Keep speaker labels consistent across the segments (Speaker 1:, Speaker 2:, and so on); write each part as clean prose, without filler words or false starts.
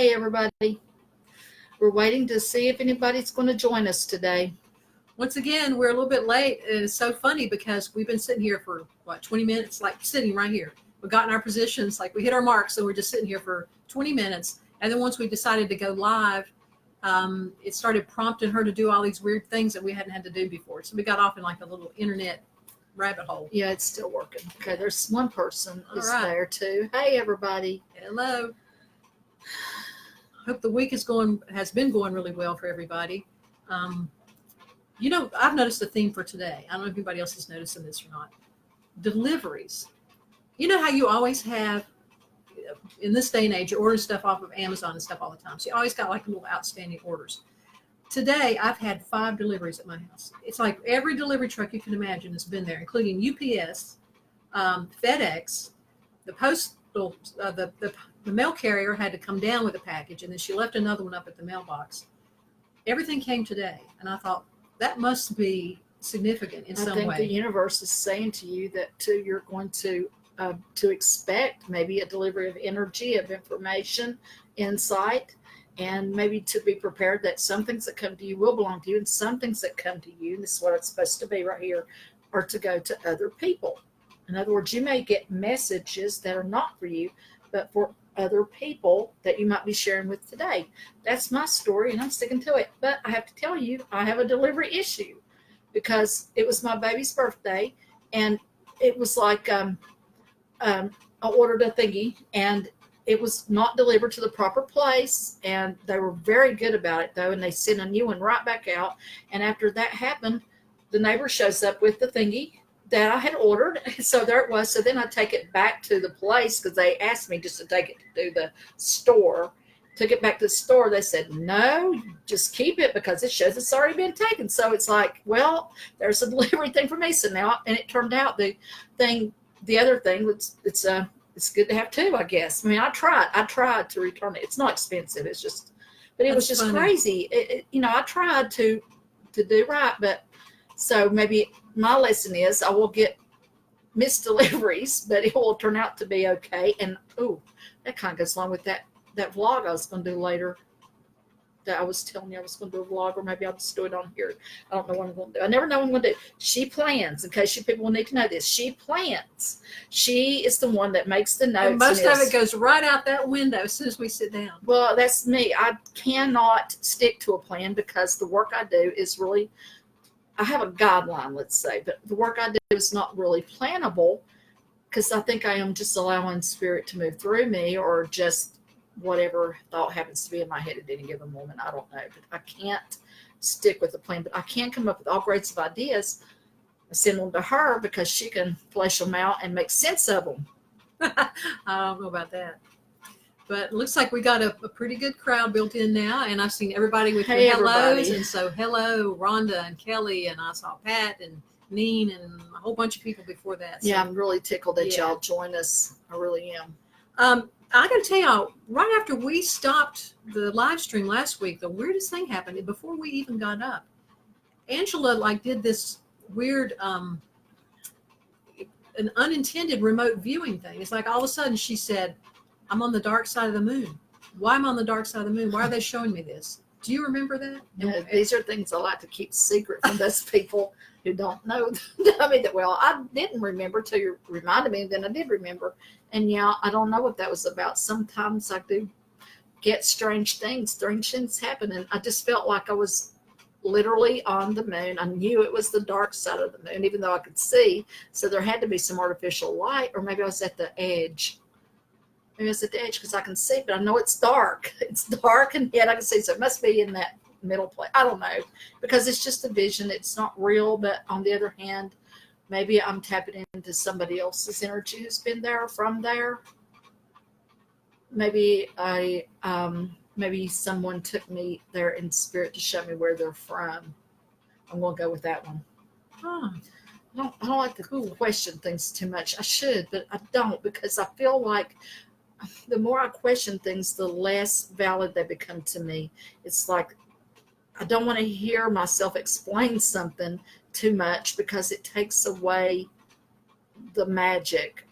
Speaker 1: Hey, everybody. We're waiting to see if anybody's going to join us today.
Speaker 2: Once again, we're a little bit late. And it's so funny because we've been sitting here for, 20 minutes, like sitting right here. We've gotten our positions, like we hit our marks, so we're just sitting here for 20 minutes. And then once we decided to go live, it started prompting her to do all these weird things that we hadn't had to do before. So we got off in like a little internet rabbit hole.
Speaker 1: Yeah, it's still working. Okay, there's one person who's
Speaker 2: right.
Speaker 1: there too. Hey, everybody.
Speaker 2: Hello. Hope the week has been going really well for everybody. I've noticed a theme for today. I don't know if anybody else is noticing this or not. Deliveries. You know how you always have, in this day and age, you're ordering stuff off of Amazon and stuff all the time. So you always got like little outstanding orders. Today, I've had 5 deliveries at my house. It's like every delivery truck you can imagine has been there, including UPS, FedEx, the postal, the mail carrier had to come down with a package, and then she left another one up at the mailbox. Everything came today, and I thought that must be significant in some way.
Speaker 1: I think the universe is saying to you that too, you're going to expect maybe a delivery of energy, of information, insight, and maybe to be prepared that some things that come to you will belong to you, and some things that come to you, and this is what it's supposed to be right here, are to go to other people. In other words, you may get messages that are not for you, but for other people that you might be sharing with today. That's my story, and I'm sticking to it. But I have to tell you, I have a delivery issue because it was my baby's birthday, and it was like I ordered a thingy, and it was not delivered to the proper place, and they were very good about it, though, and they sent a new one right back out. And after that happened, the neighbor shows up with the thingy that I had ordered. So there it was. So then I take it back to the place because they asked me just to take it to the store. Took it back to the store. They said, no, just keep it because it shows it's already been taken. So it's like, well, there's a delivery thing for me. So now, and it turned out the other thing, it's good to have 2, I guess. I mean, I tried to return it. It's not expensive. It's just, but it was just funny. Crazy. I tried to do right, but so maybe my lesson is I will get missed deliveries, but it will turn out to be okay. And that kind of goes along with that vlog I was going to do later. That I was telling you I was going to do a vlog, or maybe I'll just do it on here. I don't know what I'm going to do. I never know what I'm going to do. She plans, in case you people will need to know this. She plans. She is the one that makes the notes.
Speaker 2: And most of it goes right out that window as soon as we sit down.
Speaker 1: Well, that's me. I cannot stick to a plan because the work I do is really, I have a guideline, let's say, but the work I do is not really plannable because I think I am just allowing spirit to move through me, or just whatever thought happens to be in my head at any given moment. I don't know, but I can't stick with a plan, but I can come up with all grades of ideas. I send them to her because she can flesh them out and make sense of them.
Speaker 2: I don't know about that. But it looks like we got a pretty good crowd built in now, and I've seen everybody with their hellos. Everybody. And so hello, Rhonda and Kelly, and I saw Pat and Neen and a whole bunch of people before that. So,
Speaker 1: yeah, I'm really tickled that y'all join us. I really am.
Speaker 2: I got to tell y'all, right after we stopped the live stream last week, the weirdest thing happened before we even got up. Angela did this weird, an unintended remote viewing thing. It's like all of a sudden she said, I'm on the dark side of the moon. Why am I on the dark side of the moon? Why are they showing me this? Do you remember that?
Speaker 1: Yeah, these are things I like to keep secret from those people who don't know me that well. I didn't remember till you reminded me, and then I did remember. And I don't know what that was about. Sometimes I do get strange things happen, and I just felt like I was literally on the moon. I knew it was the dark side of the moon, even though I could see. So there had to be some artificial light, or maybe I was at the edge. Maybe it's at the edge because I can see, but I know it's dark. It's dark, and yet I can see. So it must be in that middle place. I don't know, because it's just a vision. It's not real. But on the other hand, maybe I'm tapping into somebody else's energy who's been there, from there. Maybe maybe someone took me there in spirit to show me where they're from. I'm going to go with that one. I don't like to question things too much. I should, but I don't, because I feel like the more I question things, the less valid they become to me. It's like I don't want to hear myself explain something too much because it takes away the magic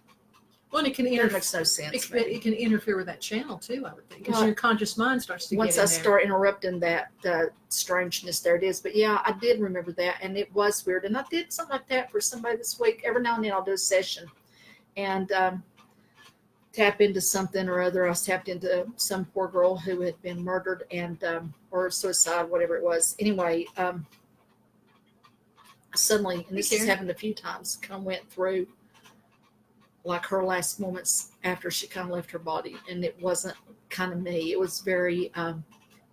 Speaker 2: Well, and it can
Speaker 1: That makes no sense.
Speaker 2: it can interfere with that channel too, I would think, because
Speaker 1: Well,
Speaker 2: your conscious mind starts to
Speaker 1: Once
Speaker 2: get
Speaker 1: I
Speaker 2: in there.
Speaker 1: start interrupting that strangeness, there it is. But yeah, I did remember that, and it was weird. And I did something like that for somebody this week. Every now and then I'll do a session and tap into something or other. I was tapped into some poor girl who had been murdered and or suicide, whatever it was. Anyway, suddenly, and this has happened a few times, kind of went through like her last moments after she kind of left her body, and it wasn't kind of me. It was very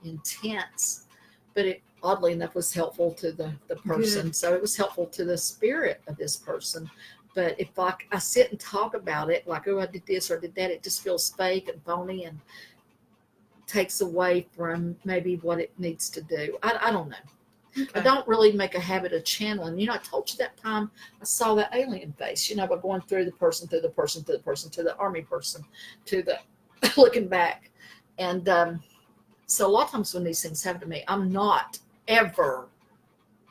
Speaker 1: intense, but it oddly enough was helpful to the person.
Speaker 2: Good.
Speaker 1: So it was helpful to the spirit of this person. But if I sit and talk about it, like, oh, I did this or I did that, it just feels fake and phony and takes away from maybe what it needs to do. I don't know.
Speaker 2: Okay.
Speaker 1: I don't really make a habit of channeling. You know, I told you that time I saw that alien face, you know, by going through the person, through the person, through the person, to the army person, to the looking back. And so a lot of times when these things happen to me, I'm not ever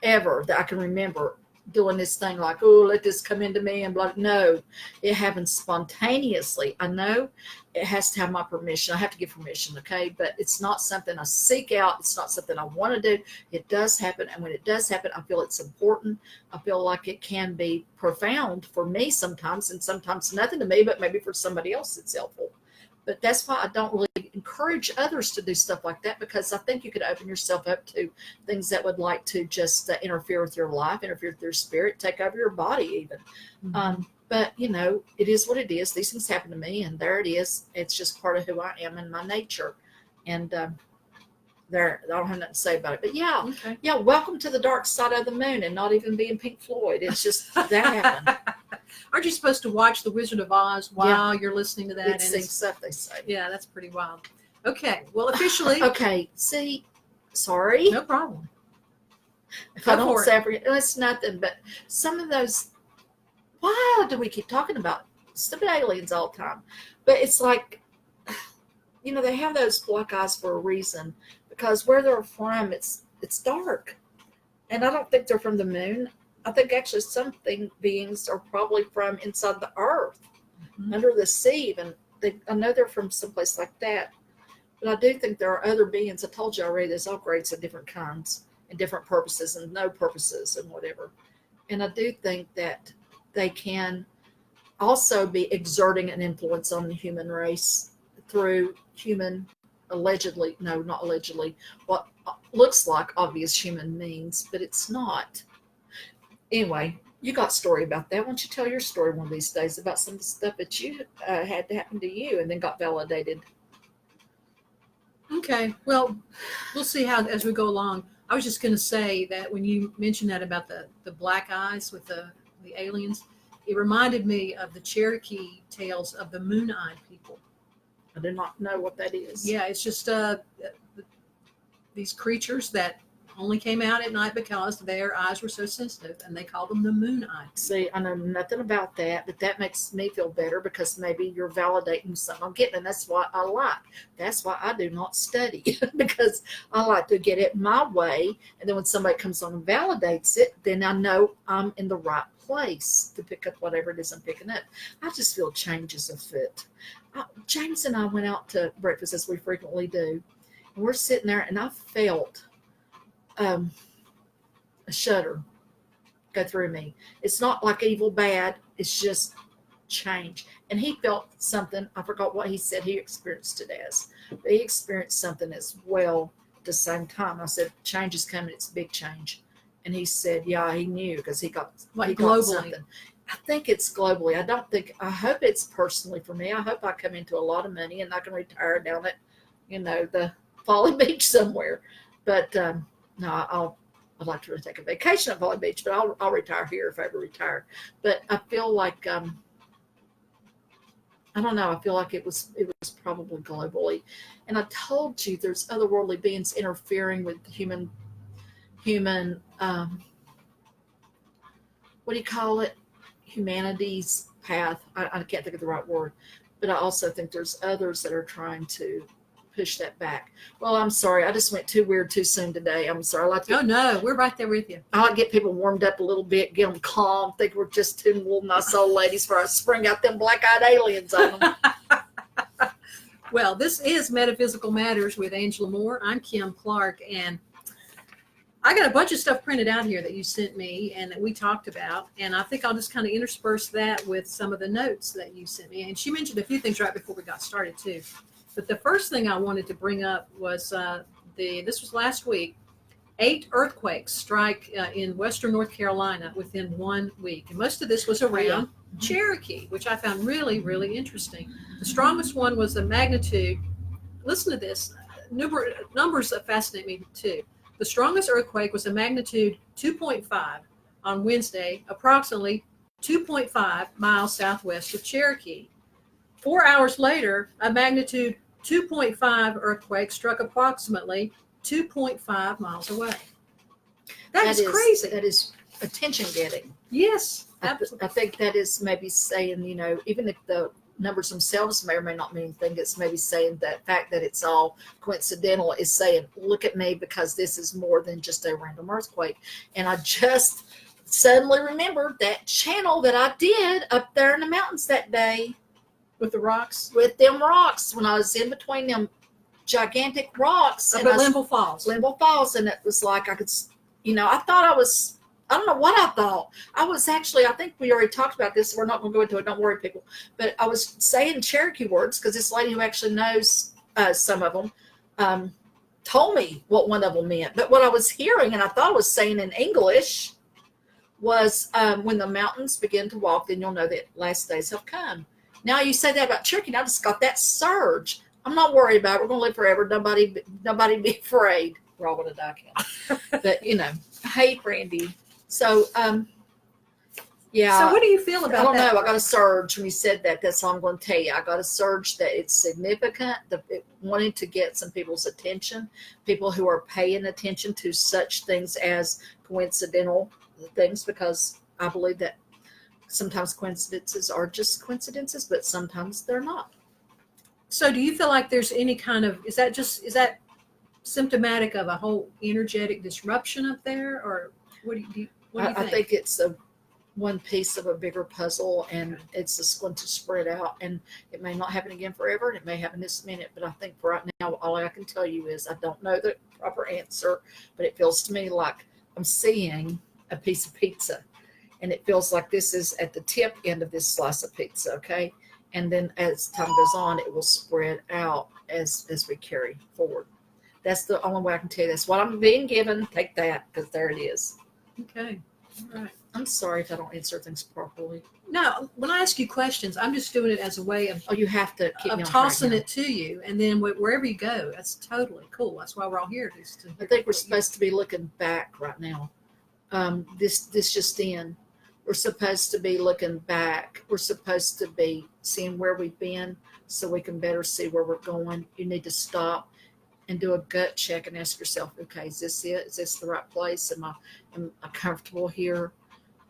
Speaker 1: that I can remember doing this thing like, oh, let this come into me and blah. No, it happens spontaneously. I know it has to have my permission. I have to give permission, okay? But it's not something I seek out. It's not something I want to do. It does happen. And when it does happen, I feel it's important. I feel like it can be profound for me sometimes, and sometimes nothing to me, but maybe for somebody else it's helpful. But that's why I don't really encourage others to do stuff like that, because I think you could open yourself up to things that would like to just interfere with your life, interfere with your spirit, take over your body even.
Speaker 2: Mm-hmm.
Speaker 1: But, you know, it is what it is. These things happen to me, and there it is. It's just part of who I am and my nature. And there, I don't have nothing to say about it. But yeah,
Speaker 2: Okay.
Speaker 1: yeah, welcome to the dark side of the moon and not even being Pink Floyd. It's just that happened.
Speaker 2: Aren't you supposed to watch The Wizard of Oz while you're listening to that?
Speaker 1: It syncs up, they say.
Speaker 2: Yeah, that's pretty wild. Okay, well, officially.
Speaker 1: Okay, see, sorry.
Speaker 2: No problem.
Speaker 1: If I don't say it's nothing, but some of those, why do we keep talking about stupid aliens all the time? But it's like, you know, they have those black eyes for a reason, because where they're from, it's dark. And I don't think they're from the moon. I think actually some beings are probably from inside the earth, under the sea. And I know they're from someplace like that. But I do think there are other beings. I told you already, there's all grades of different kinds and different purposes and no purposes and whatever. And I do think that they can also be exerting an influence on the human race through allegedly, no, not allegedly, what looks like obvious human means, but it's not. Anyway, you got a story about that. Why don't you tell your story one of these days about some of the stuff that you had to happen to you and then got validated?
Speaker 2: Okay, well, we'll see how as we go along. I was just going to say that when you mentioned that about the black eyes with the aliens, it reminded me of the Cherokee tales of the moon-eyed people.
Speaker 1: I do not know what that is.
Speaker 2: Yeah, it's just these creatures that only came out at night because their eyes were so sensitive, and they called them the moon-eyed.
Speaker 1: See, I know nothing about that, but that makes me feel better, because maybe you're validating something I'm getting, and that's what I like. That's why I do not study, because I like to get it my way, and then when somebody comes on and validates it, then I know I'm in the right place to pick up whatever it is I'm picking up. I just feel changes afoot. James and I went out to breakfast, as we frequently do, and we're sitting there, and I felt a shudder go through me. It's not like evil bad, it's just change. And he felt something, I forgot what he said he experienced it as, but he experienced something as well at the same time. I said, change is coming, it's a big change. And he said, yeah, he knew, because he got something. I think it's globally. I hope it's personally for me. I hope I come into a lot of money and I can retire down at, you know, the Folly Beach somewhere. But no, I'd like to take a vacation at Folly Beach, but I'll retire here if I ever retire. But I feel like I don't know. I feel like it was probably globally. And I told you there's otherworldly beings interfering with human. What do you call it? Humanity's path. I can't think of the right word, but I also think there's others that are trying to push that back. Well, I'm sorry. I just went too weird too soon today. I'm sorry.
Speaker 2: Oh, no, we're right there with you.
Speaker 1: I like to get people warmed up a little bit, get them calm, think we're just two little nice old ladies before I spring out them black-eyed aliens on them.
Speaker 2: Well, this is Metaphysical Matters with Angela Moore. I'm Kim Clark, and I got a bunch of stuff printed out here that you sent me and that we talked about, and I think I'll just kind of intersperse that with some of the notes that you sent me. And she mentioned a few things right before we got started, too. But the first thing I wanted to bring up was this was last week. 8 earthquakes strike in western North Carolina within 1 week. And most of this was around Cherokee, which I found really, really interesting. The strongest one was a magnitude. Listen to this. Numbers that fascinate me, too. The strongest earthquake was a magnitude 2.5 on Wednesday, approximately 2.5 miles southwest of Cherokee. 4 hours later, a magnitude 2.5 earthquake struck approximately 2.5 miles away. That is crazy.
Speaker 1: That is attention getting.
Speaker 2: Yes, absolutely.
Speaker 1: I think that is maybe saying, even if the numbers themselves may or may not mean anything, it's maybe saying that fact that it's all coincidental is saying, look at me, because this is more than just a random earthquake. And I just suddenly remembered that channel that I did up there in the mountains that day.
Speaker 2: With the rocks?
Speaker 1: With them rocks, when I was in between them gigantic rocks.
Speaker 2: Up at Linville Falls.
Speaker 1: Linville Falls, and it was like I could, I thought I don't know what I thought. I was actually, I think we already talked about this. We're not going to go into it. Don't worry, people. But I was saying Cherokee words because this lady who actually knows some of them told me what one of them meant. But what I was hearing, and I thought I was saying in English, was when the mountains begin to walk, then you'll know that last days have come. Now you say that about Cherokee, and I just got that surge. I'm not worried about it. We're going to live forever. Nobody be afraid. We're all going to die, Kim. But, hey, Brandy. So, yeah.
Speaker 2: So what do you feel about that?
Speaker 1: I don't know. I got a surge when you said that. That's all I'm going to tell you. I got a surge that it's significant, wanting to get some people's attention, people who are paying attention to such things as coincidental things, because I believe that sometimes coincidences are just coincidences, but sometimes they're not.
Speaker 2: So do you feel like there's any kind of, is that symptomatic of a whole energetic disruption up there, or what do you think?
Speaker 1: I think it's one piece of a bigger puzzle, and it's just going to spread out, and it may not happen again forever, and it may happen this minute, but I think for right now, all I can tell you is I don't know the proper answer, but it feels to me like I'm seeing a piece of pizza, and it feels like this is at the tip end of this slice of pizza, okay? And then as time goes on, it will spread out as we carry forward. That's the only way I can tell you. That's what I'm being given. Take that, because there it is.
Speaker 2: Okay. All right.
Speaker 1: I'm sorry if I don't answer things properly.
Speaker 2: No, when I ask you questions, I'm just doing it as a way of
Speaker 1: you have to keep me on
Speaker 2: tossing
Speaker 1: track
Speaker 2: it to you, and then wherever you go, that's totally cool. That's why we're all here.
Speaker 1: I think we're supposed to be looking back right now. This just in. We're supposed to be looking back. We're supposed to be seeing where we've been so we can better see where we're going. You need to stop and do a gut check and ask yourself, okay, is this it? Is this the right place? Am I comfortable here?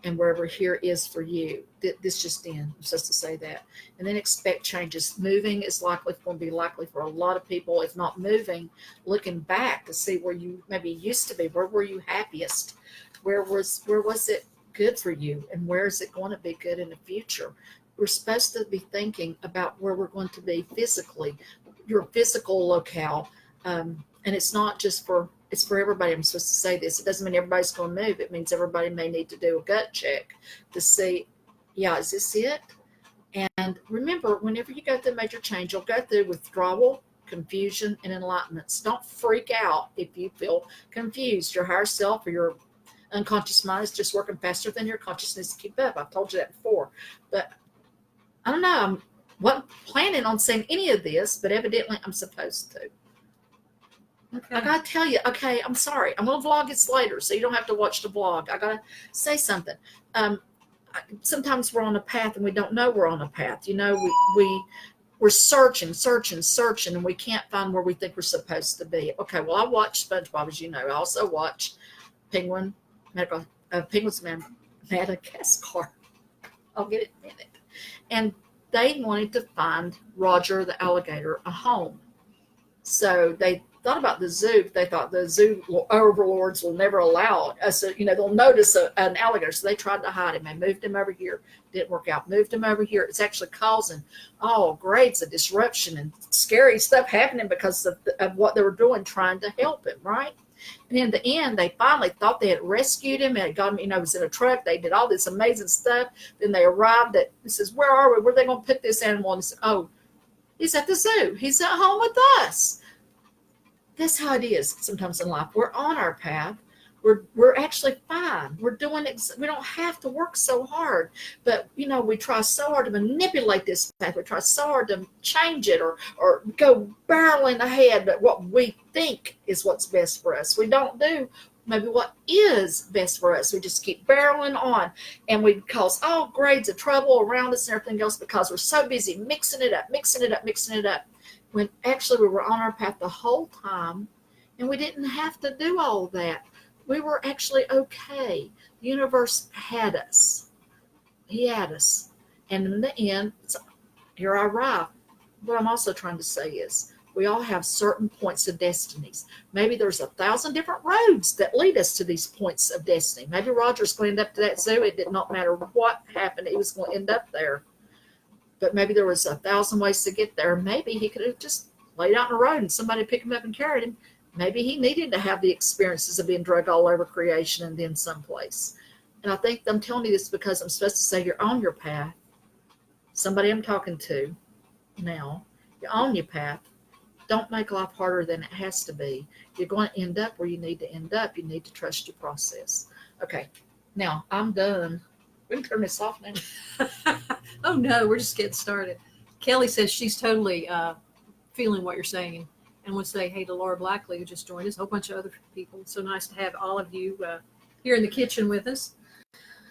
Speaker 1: And wherever here is for you. This just in. I'm supposed to say that. And then expect changes. Moving is going to be likely for a lot of people. If not moving, looking back to see where you maybe used to be. Where were you happiest? Where was it good for you, and where is it going to be good in the future? We're supposed to be thinking about where we're going to be physically, your physical locale, and it's not just it's for everybody. I'm supposed to say this. It doesn't mean everybody's going to move. It means everybody may need to do a gut check to see, is this it? And remember, whenever you go through a major change, you'll go through withdrawal, confusion, and enlightenments. Don't freak out if you feel confused. Your higher self or your unconscious mind is just working faster than your consciousness to keep up. I've told you that before. But I don't know. I wasn't planning on saying any of this, but evidently I'm supposed to. Okay. I got to tell you, okay, I'm sorry. I'm going to vlog this later, so you don't have to watch the vlog. I got to say something. Sometimes we're on a path and we don't know we're on a path. We're searching, and we can't find where we think we're supposed to be. Okay, well, I watch SpongeBob, as you know. I also watch Penguins of Madagascar. I'll get it in a minute. And they wanted to find Roger the alligator a home. So they thought about the zoo. They thought the zoo overlords will never allow us. They'll notice an alligator. So they tried to hide him. They moved him over here. Didn't work out. Moved him over here. It's actually causing all grades of disruption and scary stuff happening because of what they were doing, trying to help him, right? And in the end, they finally thought they had rescued him and got him, he was in a truck. They did all this amazing stuff. Then they arrived at, he says, where are we? Where are they going to put this animal? And he said, oh, he's at the zoo. He's at home with us. That's how it is sometimes in life. We're on our path. We're actually fine. We're doing we don't have to work so hard. But, we try so hard to manipulate this path. We try so hard to change it or go barreling ahead at what we think is what's best for us. We don't do maybe what is best for us. We just keep barreling on, and we cause all grades of trouble around us and everything else because we're so busy mixing it up, when actually we were on our path the whole time, and we didn't have to do all that. We were actually okay. The universe had us. He had us. And in the end, here I arrive. What I'm also trying to say is we all have certain points of destinies. Maybe there's 1,000 different roads that lead us to these points of destiny. Maybe Roger's going to end up to that zoo. It did not matter what happened. He was going to end up there. But maybe there was 1,000 ways to get there. Maybe he could have just laid out in the road and somebody picked him up and carried him. Maybe he needed to have the experiences of being drugged all over creation and then someplace. And I think I'm telling you this because I'm supposed to say you're on your path. Somebody I'm talking to now, you're on your path. Don't make life harder than it has to be. You're going to end up where you need to end up. You need to trust your process. Okay, now I'm done. We can turn this off now.
Speaker 2: Oh, no, we're just getting started. Kelly says she's totally feeling what you're saying. And would say, hey, to Laura Blackley, who just joined us, a whole bunch of other people. It's so nice to have all of you here in the kitchen with us.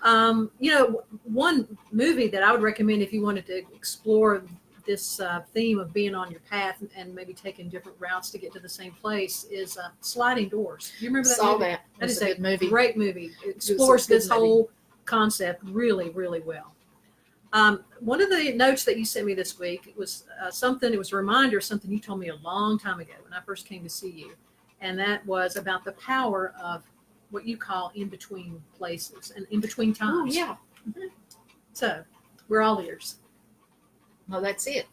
Speaker 2: One movie that I would recommend if you wanted to explore this theme of being on your path and maybe taking different routes to get to the same place is Sliding Doors. Do you remember that movie?
Speaker 1: That.
Speaker 2: That is
Speaker 1: a good movie.
Speaker 2: Great movie. It explores this whole concept really, really well. One of the notes that you sent me this week was it was a reminder of something you told me a long time ago when I first came to see you. And that was about the power of what you call in-between places and in-between times.
Speaker 1: Oh, yeah.
Speaker 2: Mm-hmm. So we're all ears.
Speaker 1: No, that's it.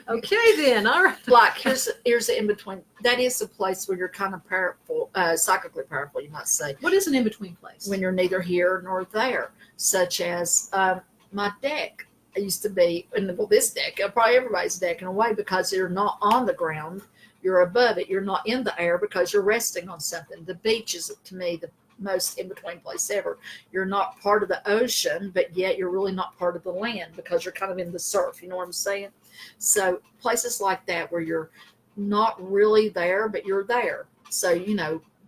Speaker 2: Okay, then. All right.
Speaker 1: Like, here's the in-between. That is a place where you're kind of powerful, psychically powerful, you might say.
Speaker 2: What is an in-between place?
Speaker 1: When you're neither here nor there, such as my deck. I used to be, this deck, probably everybody's deck in a way, because you're not on the ground, you're above it, you're not in the air because you're resting on something. The beach is, to me, the most in-between place ever. You're not part of the ocean, but yet you're really not part of the land because you're kind of in the surf, you know what I'm saying? So places like that where you're not really there, but you're there. So,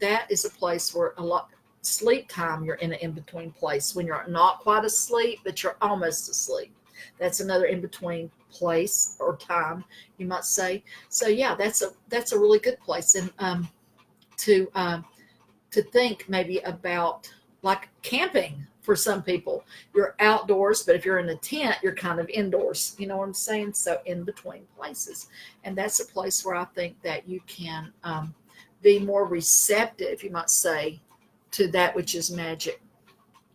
Speaker 1: that is a place where a lot sleep time, you're in an in-between place when you're not quite asleep, but you're almost asleep. That's another in-between place or time, you might say. So yeah, that's a really good place. And to think maybe about like camping for some people. You're outdoors, but if you're in a tent, you're kind of indoors. You know what I'm saying? So in between places. And that's a place where I think that you can be more receptive, you might say, to that which is magic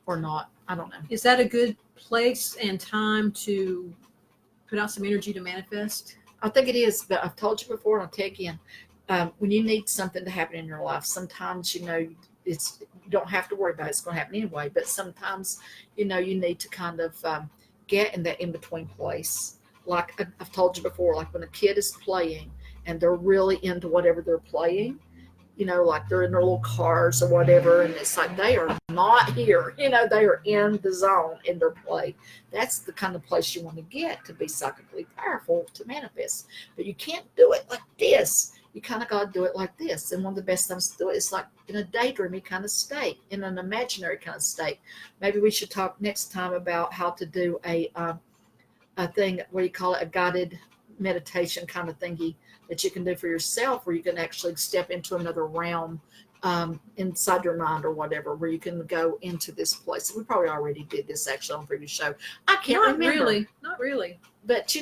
Speaker 1: or not. I don't know.
Speaker 2: Is that a good place and time to put out some energy to manifest?
Speaker 1: I think it is, but I've told you before, and I'll tell you again, when you need something to happen in your life, sometimes, you don't have to worry about it. It's going to happen anyway, but sometimes, you need to kind of get in that in-between place. Like I've told you before, like when a kid is playing and they're really into whatever they're playing, like they're in their little cars or whatever, and it's like they are not here. They are in the zone in their play. That's the kind of place you want to get to be psychically powerful to manifest. But you can't do it like this. You kind of got to do it like this. And one of the best times to do it is like in a daydreamy kind of state, in an imaginary kind of state. Maybe we should talk next time about how to do a thing, what do you call it, a guided meditation kind of thingy that you can do for yourself, where you can actually step into another realm inside your mind or whatever, where you can go into this place. We probably already did this actually on a previous show. I can't remember.
Speaker 2: Not really.
Speaker 1: But,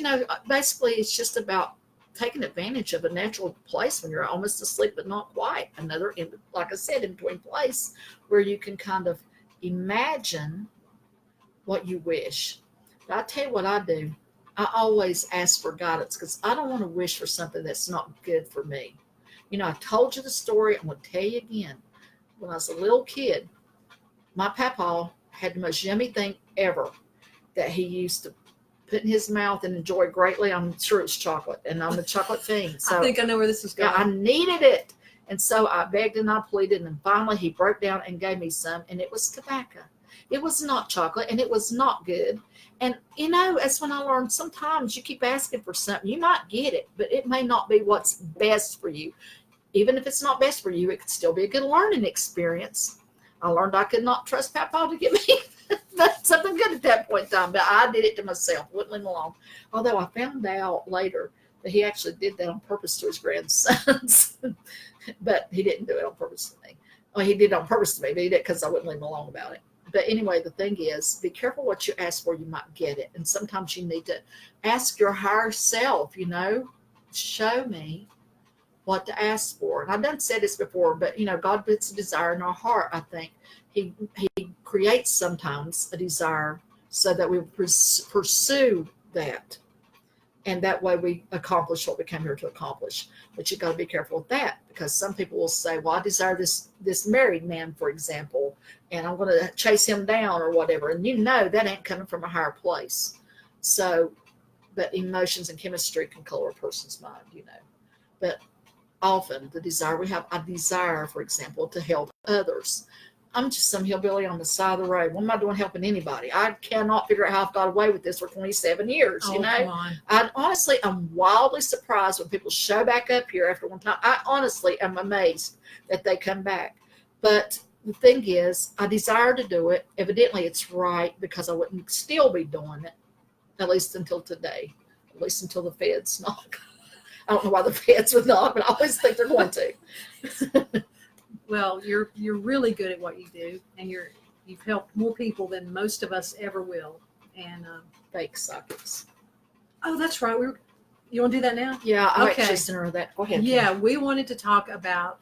Speaker 1: basically it's just about taking advantage of a natural place when you're almost asleep, but not quite. Another, like I said, in between place where you can kind of imagine what you wish. But I tell you what I do. I always ask for guidance because I don't want to wish for something that's not good for me. You know, I told you the story. I'm going to tell you again. When I was a little kid, my papa had the most yummy thing ever that he used to put in his mouth and enjoy greatly. I'm sure it's chocolate, and I'm a chocolate fiend. So
Speaker 2: I think I know where this is going.
Speaker 1: yeah, I needed it. And so I begged and I pleaded, and finally he broke down and gave me some, and it was tobacco. It was not chocolate, and it was not good. And, you know, that's when I learned sometimes you keep asking for something. You might get it, but it may not be what's best for you. Even if it's not best for you, it could still be a good learning experience. I learned I could not trust Papa to give me something good at that point in time, but I did it to myself, wouldn't leave him alone. Although I found out later that he actually did that on purpose to his grandsons, but he didn't do it on purpose to me. Well, he did it on purpose to me, but he did it because I wouldn't leave him alone about it. But anyway, the thing is, be careful what you ask for. You might get it. And sometimes you need to ask your higher self, you know, show me what to ask for. And I've done said this before, but, you know, God puts a desire in our heart, I think. He creates sometimes a desire so that we pursue that. And that way we accomplish what we came here to accomplish. But you got to be careful with that, because some people will say, well, I desire this married man, for example, and I'm going to chase him down or whatever. And you know that ain't coming from a higher place. So, but emotions and chemistry can color a person's mind, you know. But often the desire we have, I desire, for example, to help others. I'm just some hillbilly on the side of the road. What am I doing helping anybody? I cannot figure out how I've got away with this for 27 years, you know?
Speaker 2: Come on.
Speaker 1: I'm wildly surprised when people show back up here after one time. I honestly am amazed that they come back. But the thing is, I desire to do it. Evidently, it's right, because I wouldn't still be doing it, at least until today, at least until the feds knock. I don't know why the feds would knock, but I always think they're going to.
Speaker 2: Well, you're really good at what you do, and you've helped more people than most of us ever will. And
Speaker 1: Fake sockets.
Speaker 2: oh, that's right. You want to do that now?
Speaker 1: Yeah, I
Speaker 2: Okay.
Speaker 1: actually sent her that. Go ahead.
Speaker 2: Yeah, we wanted to talk about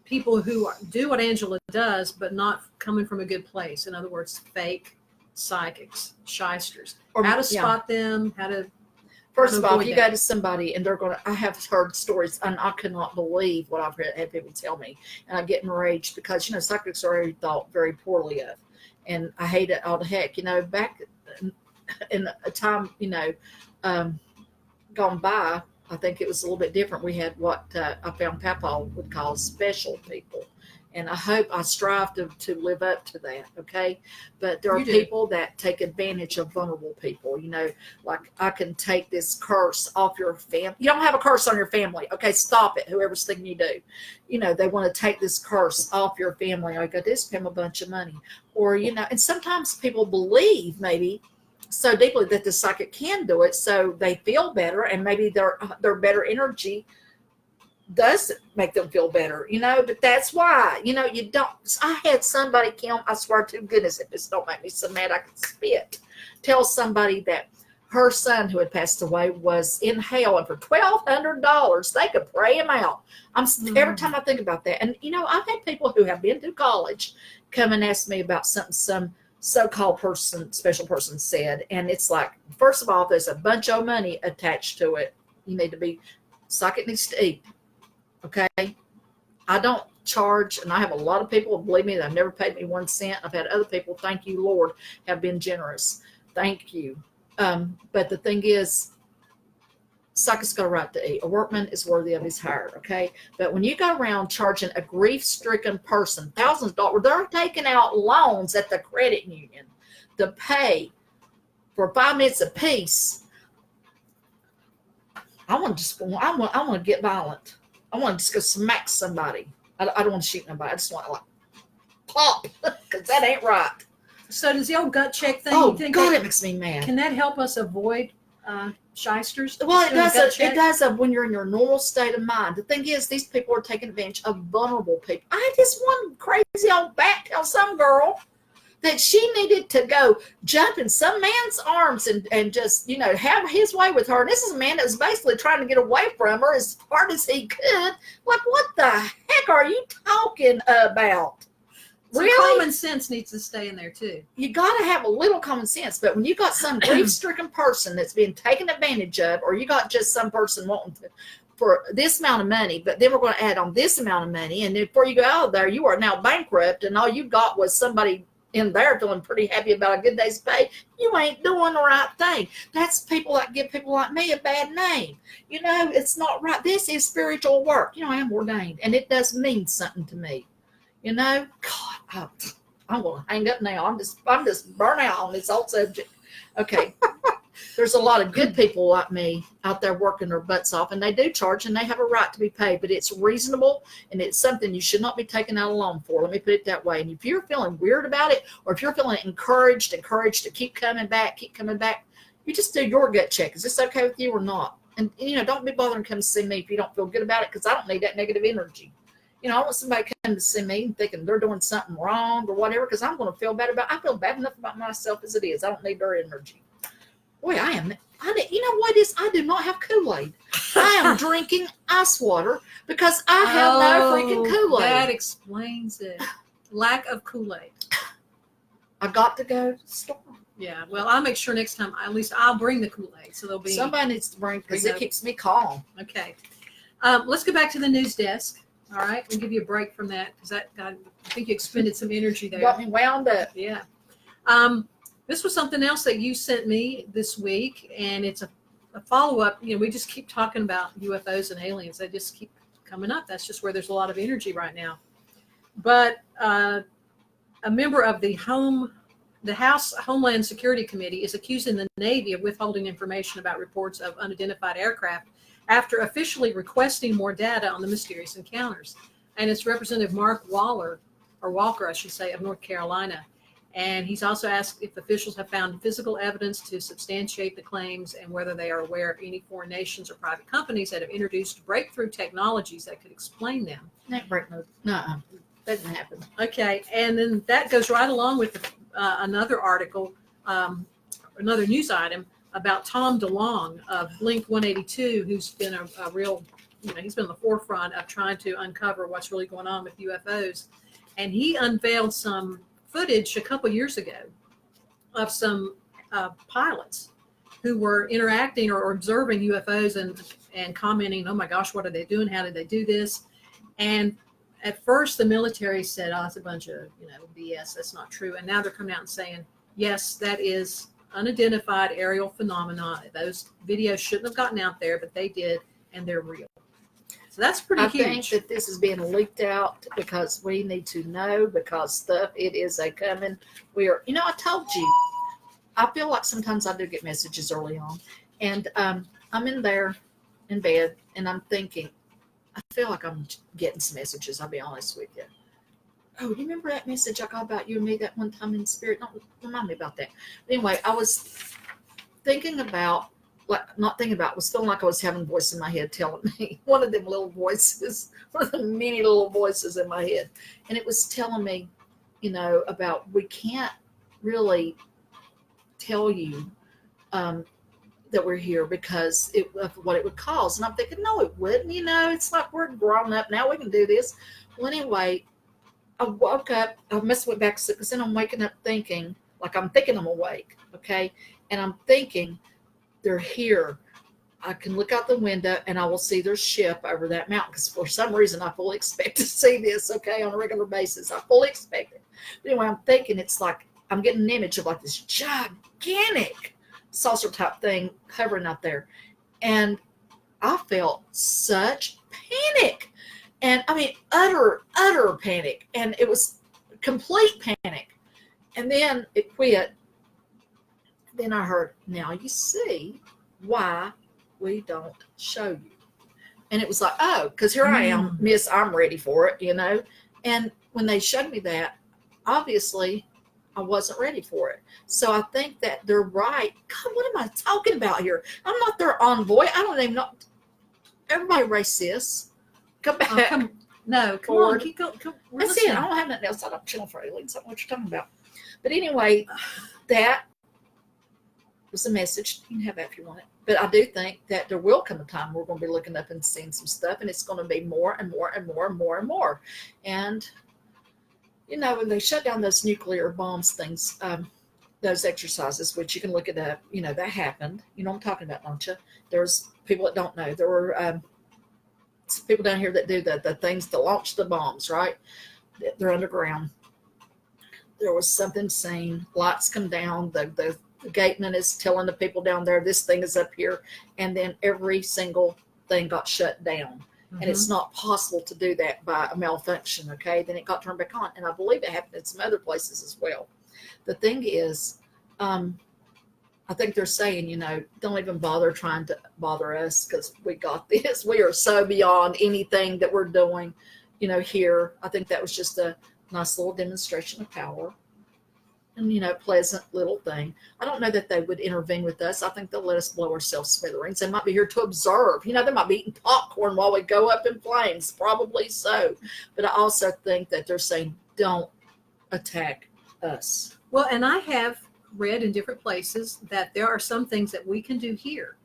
Speaker 2: people who do what Angela does, but not coming from a good place. In other words, fake psychics, shysters.
Speaker 1: Or,
Speaker 2: How to
Speaker 1: yeah.
Speaker 2: spot them, how to
Speaker 1: First of all,
Speaker 2: avoid
Speaker 1: if you
Speaker 2: that.
Speaker 1: go to somebody and they're going to, I have heard stories, and I cannot believe what I've had people tell me. And I get enraged because, you know, psychics are already thought very poorly of. And I hate it all the heck. You know, back in a time, you know, gone by, I think it was a little bit different. We had what I found Papa would call special people. And I strive to live up to that, okay? But there are
Speaker 2: You do.
Speaker 1: people that take advantage of vulnerable people. You know, like, I can take this curse off your family. You don't have a curse on your family, okay? Stop it, whoever's thinking you do. You know, they want to take this curse off your family. Or go, this pay them a bunch of money. Or, you know, and sometimes people believe maybe so deeply that the psychic can do it, so they feel better, and maybe their better energy does make them feel better, you know. But that's why, you know, you don't. I had somebody, Kim, I swear to goodness, if this don't make me so mad I could spit, tell somebody that her son who had passed away was in hell, and for $1,200 they could pray him out. Every time I think about that, and you know, I've had people who have been to college come and ask me about something some so-called special person said, and it's like, first of all, if there's a bunch of money attached to it, you need to be, psychic needs to eat. Okay, I don't charge, and I have a lot of people, believe me, that have never paid me 1 cent. I've had other people, thank you, Lord, have been generous. Thank you. But the thing is, psychic's got a right to eat. A workman is worthy of his hire, okay? But when you go around charging a grief-stricken person thousands of dollars, they're taking out loans at the credit union to pay for 5 minutes apiece. I want to get violent. I want to just go smack somebody. I don't want to shoot nobody. I just want to, like, pop, because that ain't right.
Speaker 2: So does the old gut check thing?
Speaker 1: Oh,
Speaker 2: you think
Speaker 1: God,
Speaker 2: that,
Speaker 1: it makes me mad.
Speaker 2: can that help us avoid shysters?
Speaker 1: Well,
Speaker 2: Just doing a gut check?
Speaker 1: it does when you're in your normal state of mind. The thing is, these people are taking advantage of vulnerable people. I had this one crazy old bat tell some girl that she needed to go jump in some man's arms and just, have his way with her. And this is a man that was basically trying to get away from her as hard as he could. Like, what the heck are you talking about?
Speaker 2: So
Speaker 1: really?
Speaker 2: Common sense needs to stay in there too.
Speaker 1: You got to have a little common sense. But when you got some grief-stricken person that's being taken advantage of, or you got just some person wanting to, for this amount of money, but then we're going to add on this amount of money, and before you go out of there, you are now bankrupt, and all you got was somebody in there feeling pretty happy about a good day's pay. You ain't doing the right thing. That's people that give people like me a bad name. It's not right. This is spiritual work. I am ordained, and it does mean something to me. God, I'm going to hang up now. I'm just burnt out on this whole subject. Okay. There's a lot of good people like me out there working their butts off, and they do charge, and they have a right to be paid, but it's reasonable, and it's something you should not be taken out alone for. Let me put it that way. And if you're feeling weird about it, or if you're feeling encouraged to keep coming back, you just do your gut check. Is this okay with you or not? And, don't be bothering to come see me if you don't feel good about it, because I don't need that negative energy. I want somebody to come to see me and thinking they're doing something wrong or whatever, because I'm going to feel bad I feel bad enough about myself as it is. I don't need their energy. Boy, you know what it is? I do not have Kool-Aid. I am drinking ice water because I have no freaking Kool-Aid.
Speaker 2: That explains it. Lack of Kool-Aid.
Speaker 1: I got to go to the store.
Speaker 2: Yeah, well, I'll make sure next time, at least I'll bring the Kool-Aid. So there'll be.
Speaker 1: Somebody needs to bring, because it keeps me calm.
Speaker 2: Okay. Let's go back to the news desk. All right. We'll give you a break from that, because I think you expended some energy there.
Speaker 1: Got me wound up.
Speaker 2: Yeah. This was something else that you sent me this week, and it's a follow-up. We just keep talking about UFOs and aliens. They just keep coming up. That's just where there's a lot of energy right now. But a member of the House Homeland Security Committee is accusing the Navy of withholding information about reports of unidentified aircraft after officially requesting more data on the mysterious encounters. And it's Representative Mark Walker, I should say, of North Carolina. And he's also asked if officials have found physical evidence to substantiate the claims, and whether they are aware of any foreign nations or private companies that have introduced breakthrough technologies that could explain them.
Speaker 1: No, that didn't happen.
Speaker 2: Okay, and then that goes right along with another article, another news item about Tom DeLonge of Blink 182, who's been a real, he's been on the forefront of trying to uncover what's really going on with UFOs. And he unveiled some footage a couple years ago of some pilots who were interacting or observing UFOs and commenting, oh my gosh, what are they doing? How did they do this? And at first the military said, oh, it's a bunch of, BS. That's not true. And now they're coming out and saying, yes, that is unidentified aerial phenomena. Those videos shouldn't have gotten out there, but they did, and they're real. So that's pretty huge.
Speaker 1: I think that this is being leaked out because we need to know, because it is a coming. I told you, I feel like sometimes I do get messages early on, and I'm in there in bed, and I'm thinking, I feel like I'm getting some messages. I'll be honest with you. Oh, do you remember that message I got about you and me that one time in spirit? Don't remind me about that. But anyway, I was thinking about, was feeling like I was having a voice in my head telling me, one of them little voices, one of the many little voices in my head. And it was telling me, about we can't really tell you that we're here because of what it would cause. And I'm thinking, no, it wouldn't. It's like we're grown up now. We can do this. Well, anyway, I woke up, I must have went back to sleep, because then I'm waking up thinking, like I'm thinking I'm awake, okay? And I'm thinking, they're here. I can look out the window and I will see their ship over that mountain, because for some reason I fully expect to see this, okay, on a regular basis. I fully expect it. But anyway, I'm thinking it's like I'm getting an image of like this gigantic saucer type thing hovering out there. And I felt such panic. And I mean, utter panic. And it was complete panic. And then it quit. Then I heard, now you see why we don't show you. And it was like, oh, because here I am, miss, I'm ready for it, And when they showed me that, obviously I wasn't ready for it. So I think that they're right. God, what am I talking about here? I'm not their envoy. I don't even know. Everybody racist. Come back.
Speaker 2: Come on. Keep going.
Speaker 1: That's it. I don't have nothing else. I'm chilling for aliens. I don't know what you're talking about. But anyway, that was a message. You can have that if you want it. But I do think that there will come a time we're going to be looking up and seeing some stuff, and it's going to be more and more and more and more and more. And, when they shut down those nuclear bombs things, those exercises, which you can look it up, that happened. You know what I'm talking about, don't you? There's people that don't know. There were people down here that do the things to launch the bombs, right? They're underground. There was something seen. Lights come down. The gateman is telling the people down there, this thing is up here. And then every single thing got shut down. Mm-hmm. And it's not possible to do that by a malfunction, okay? Then it got turned back on. And I believe it happened in some other places as well. The thing is, I think they're saying, don't even bother trying to bother us because we got this. We are so beyond anything that we're doing, here. I think that was just a nice little demonstration of power and, pleasant little thing. I don't know that they would intervene with us. I think they'll let us blow ourselves smithereens. They might be here to observe. They might be eating popcorn while we go up in flames. Probably so. But I also think that they're saying, don't attack us.
Speaker 2: Well, and I have read in different places that there are some things that we can do here,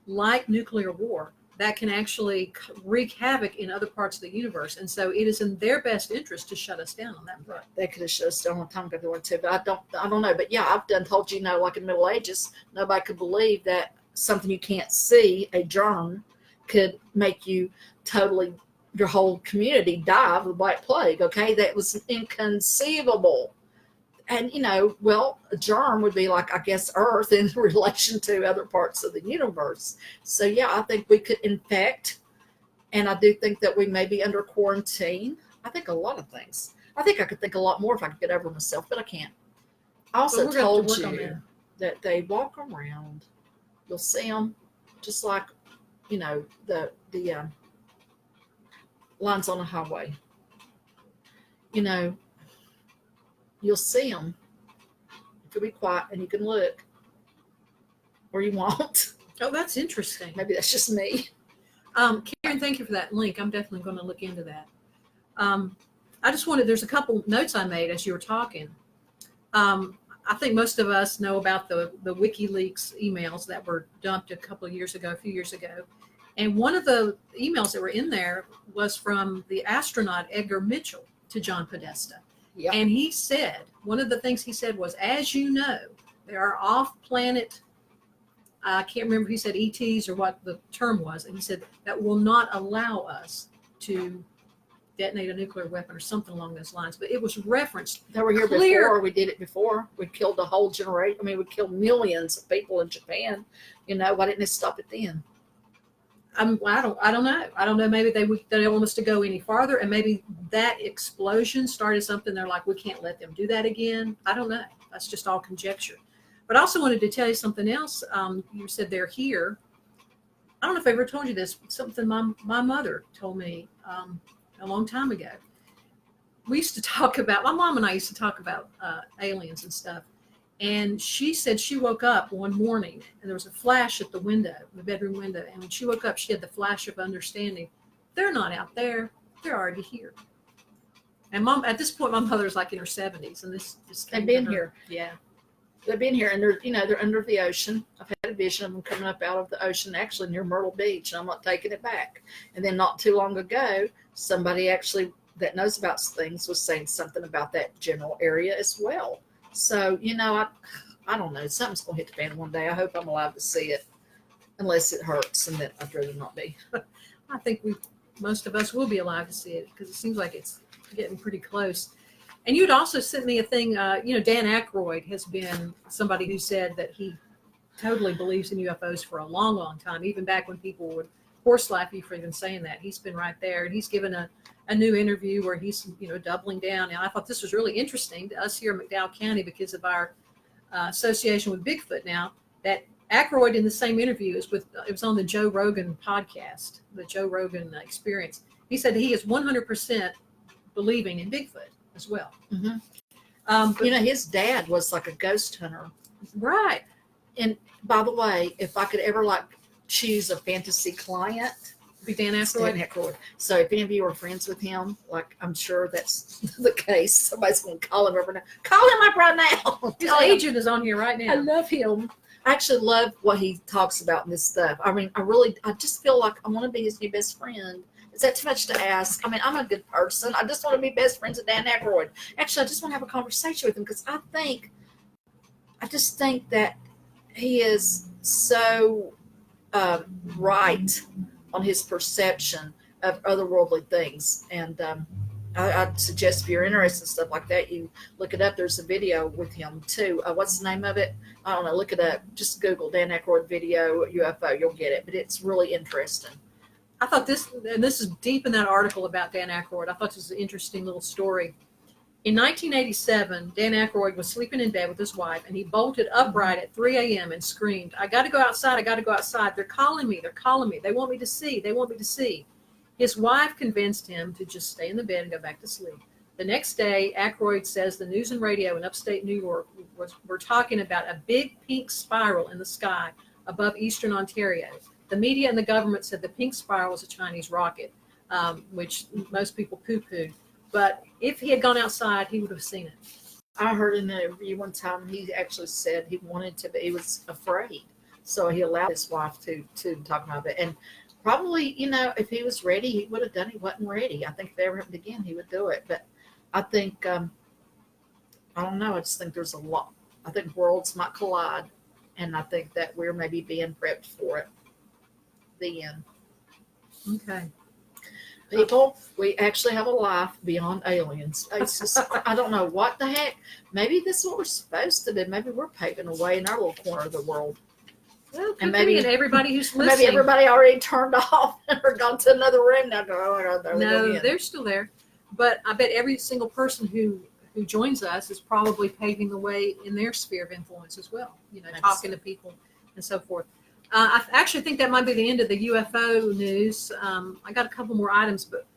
Speaker 2: like nuclear war, that can actually wreak havoc in other parts of the universe. And so it is in their best interest to shut us down on that front.
Speaker 1: They could have shut us down a long time ago if they wanted to, but I don't know. But yeah, I've done told like in the Middle Ages, nobody could believe that something you can't see, a germ, could make you totally, your whole community die of the Black Plague. Okay, that was inconceivable. And, a germ would be like, I guess, Earth in relation to other parts of the universe. So, yeah, I think we could infect. And I do think that we may be under quarantine. I think a lot of things. I think I could think a lot more if I could get over myself, but I can't. I also told you that they walk around. You'll see them just like, the lines on a highway. You'll see them. You can be quiet and you can look, or you won't.
Speaker 2: Oh, that's interesting.
Speaker 1: Maybe that's just me.
Speaker 2: Karen, thank you for that link. I'm definitely going to look into that. I just there's a couple notes I made as you were talking. I think most of us know about the WikiLeaks emails that were dumped a few years ago. And one of the emails that were in there was from the astronaut Edgar Mitchell to John Podesta. Yep. And he said, one of the things he said was, as you know, there are off-planet, I can't remember if he said ETs or what the term was, and he said that will not allow us to detonate a nuclear weapon or something along those lines. But it was referenced.
Speaker 1: They were here before. We did it before. We killed a whole generation. We killed millions of people in Japan. Why didn't they stop it then? I don't know. I don't know. Maybe they want us to go any farther, and maybe that explosion started something. They're like, we can't let them do that again. I don't know. That's just all conjecture. But I also wanted to tell you something else. You said they're here. I don't know if I ever told you this. Something my mother told me a long time ago. We used to talk about, my mom and I used to talk about aliens and stuff. And she said she woke up one morning and there was a flash at the window, the bedroom window. And when she woke up, she had the flash of understanding. They're not out there. They're already here. And at this point, my mother's like in her 70s. And this they've been here.
Speaker 2: Yeah.
Speaker 1: They've been here, and they're under the ocean. I've had a vision of them coming up out of the ocean, actually near Myrtle Beach, and I'm not taking it back. And then not too long ago, somebody actually that knows about things was saying something about that general area as well. So, I don't know. Something's going to hit the fan one day. I hope I'm alive to see it, unless it hurts, and that I'd rather not be.
Speaker 2: I think most of us will be alive to see it because it seems like it's getting pretty close. And you'd also sent me a thing, Dan Aykroyd has been somebody who said that he totally believes in UFOs for a long, long time, even back when people would horse laugh you for even saying that. He's been right there, and he's given a new interview where he's, doubling down. And I thought this was really interesting to us here in McDowell County because of our association with Bigfoot now, that Aykroyd in the same interview it was on the Joe Rogan podcast, the Joe Rogan Experience. He said he is 100% believing in Bigfoot as well.
Speaker 1: Mm-hmm. But, his dad was like a ghost hunter.
Speaker 2: Right.
Speaker 1: And by the way, if I could ever choose a fantasy client,
Speaker 2: Be Dan
Speaker 1: Dan
Speaker 2: Aykroyd?
Speaker 1: Aykroyd. So if any of you are friends with him, like I'm sure that's the case, somebody's going to call him over now. Call him up right now.
Speaker 2: His
Speaker 1: Tell him.
Speaker 2: agent is on here right
Speaker 1: I
Speaker 2: now.
Speaker 1: love him. I actually love what he talks about in this stuff. I mean, I just feel like I want to be his new best friend. Is that too much to ask? I mean, I'm a good person. I just want to be best friends with Dan Aykroyd. Actually, I just want to have a conversation with him because I just think that he is so right on his perception of otherworldly things. And I'd suggest if you're interested in stuff like that, you look it up. There's a video with him too. What's the name of it? I don't know. Look it up. Just Google Dan Aykroyd video UFO. You'll get it. But it's really interesting.
Speaker 2: I thought this, and this is deep in that article about Dan Aykroyd. I thought this was an interesting little story. In 1987, Dan Aykroyd was sleeping in bed with his wife, and he bolted upright at 3 a.m. and screamed, "I got to go outside. I got to go outside. They're calling me. They're calling me. They want me to see. They want me to see." His wife convinced him to just stay in the bed and go back to sleep. The next day, Aykroyd says the news and radio in upstate New York were talking about a big pink spiral in the sky above eastern Ontario. The media and the government said the pink spiral was a Chinese rocket, which most people poo-pooed. But if he had gone outside, he would have seen it.
Speaker 1: I heard in an interview one time he actually said he wanted to, but he was afraid, so he allowed his wife to talk about it. And probably, if he was ready, he would have done it. He wasn't ready. I think if it ever happened again, he would do it. But I think I don't know. I just think there's a lot. I think worlds might collide, and I think that we're maybe being prepped for it. The end.
Speaker 2: Okay.
Speaker 1: People, we actually have a life beyond aliens. It's just, I don't know what the heck. Maybe this is what we're supposed to do. Maybe we're paving a way in our little corner of the world.
Speaker 2: Well,
Speaker 1: And maybe
Speaker 2: everybody who's listening.
Speaker 1: Maybe everybody already turned off or gone to another room now. Oh my God, there they go
Speaker 2: No,
Speaker 1: again.
Speaker 2: they're still there. But I bet every single person who joins us is probably paving the way in their sphere of influence as well. Talking to people and so forth. I actually think that might be the end of the UFO news. I got a couple more items, but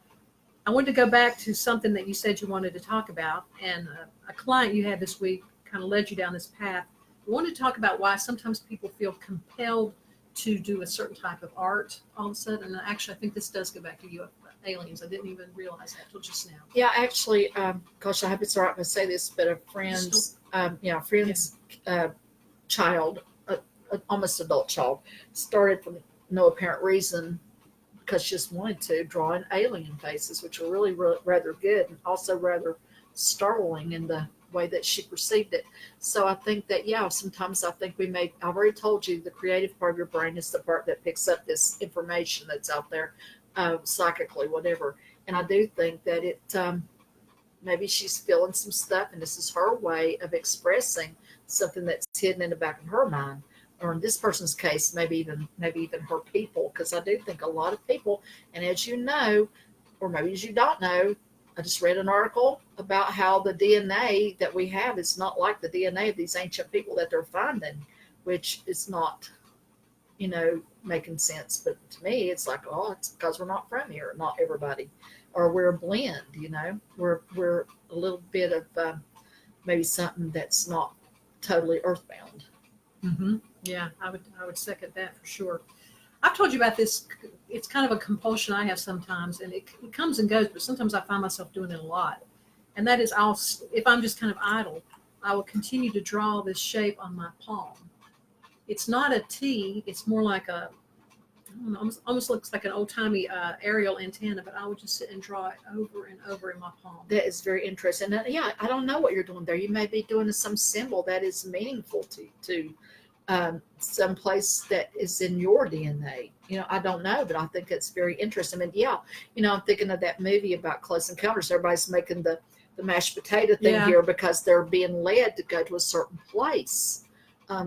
Speaker 2: I wanted to go back to something that you said you wanted to talk about. And a client you had this week kind of led you down this path. We wanted to talk about why sometimes people feel compelled to do a certain type of art all of a sudden. And actually, I think this does go back to UFO aliens. I didn't even realize that till just now.
Speaker 1: Yeah, actually, gosh, I hope it's all right if I say this, but a friend's, child, almost adult child, started for no apparent reason because she just wanted to draw in alien faces, which are really rather good and also rather startling in the way that she perceived it. So I think that, sometimes I think I've already told you, the creative part of your brain is the part that picks up this information that's out there, psychically, whatever. And I do think that it, maybe she's feeling some stuff and this is her way of expressing something that's hidden in the back of her mind. Or in this person's case, maybe even her people, because I do think a lot of people, and as you know, or maybe as you don't know, I just read an article about how the DNA that we have is not like the DNA of these ancient people that they're finding, which is not, making sense. But to me, it's like, it's because we're not from here, not everybody, or we're a blend. We're a little bit of maybe something that's not totally earthbound.
Speaker 2: Mm-hmm. Yeah, I would second that for sure. I've told you about this. It's kind of a compulsion I have sometimes, and it comes and goes, but sometimes I find myself doing it a lot. And that is, if I'm just kind of idle, I will continue to draw this shape on my palm. It's not a T. It's more like I don't know, almost looks like an old-timey aerial antenna, but I would just sit and draw it over and over in my palm.
Speaker 1: That is very interesting. And I don't know what you're doing there. You may be doing some symbol that is meaningful to some place that is in your DNA. I don't know, but I think it's very interesting. And I'm thinking of that movie about Close Encounters. Everybody's making the mashed potato thing here because they're being led to go to a certain place.